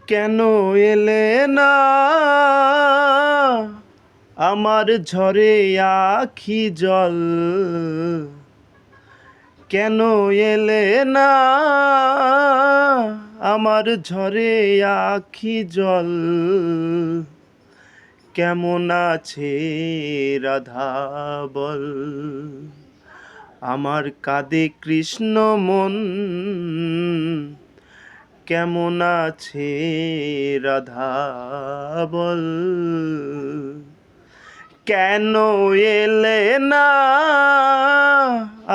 কেন এলে না আমার ঝরে আখি জল? কেন এলে না আমার ঝরে আখি জল? কেমন আছে রাধা বল? আমার কাঁদে কৃষ্ণ মন, কেমন আছে রাধা বল? কেন এলে না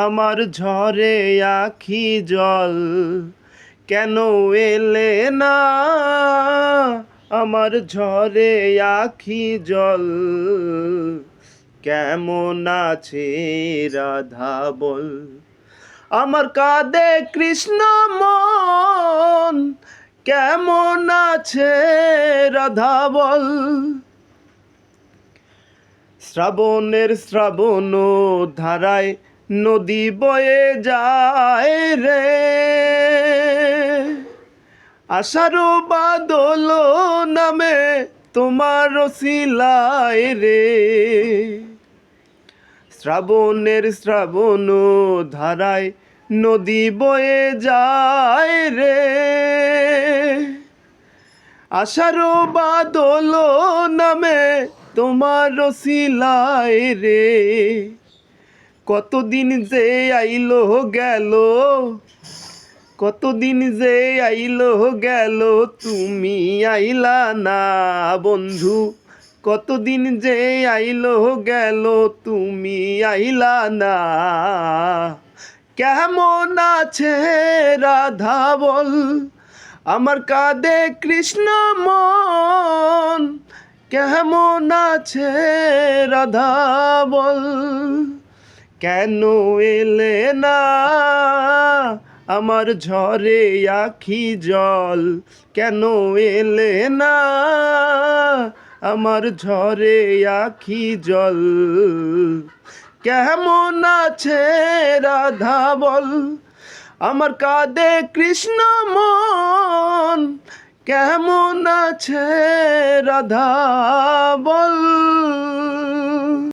আমার ঝরে আখি জল? কেন এলে না আমার ঝরে আখি জল? কেমন আছে রাধা বল? আমার কাঁদে কৃষ্ণ মন, কেমন আছে রাধা বল? শ্রাবণের শ্রাবণ ধারায় নদী বয়ে যায় রে, আষাঢ় বাদল নামে তোমার শিলায় রে। শ্রাবণের শ্রাবণ ধারায় নদী বয়ে যায় রে, আষাঢ় বাদল নামে তোমার শিলায় রে। কতদিন যে আইলো গেল, কতদিন যে আইলো গেল, তুমি আইলা না বন্ধু। কতদিন যে আইলো গেল, তুমি আইলা না। কেমন আছে রাধা বল? আমার কাঁদে কৃষ্ণ মন, কেমন আছে রাধা বল? কেন এলে না আমার ঝরে আখি জল? কেন এলে না আমার ঝরে আখি জল? কেমন আছে রাধা বল? আমার কাঁদে কৃষ্ণ মন, কেমন আছে রাধা বল?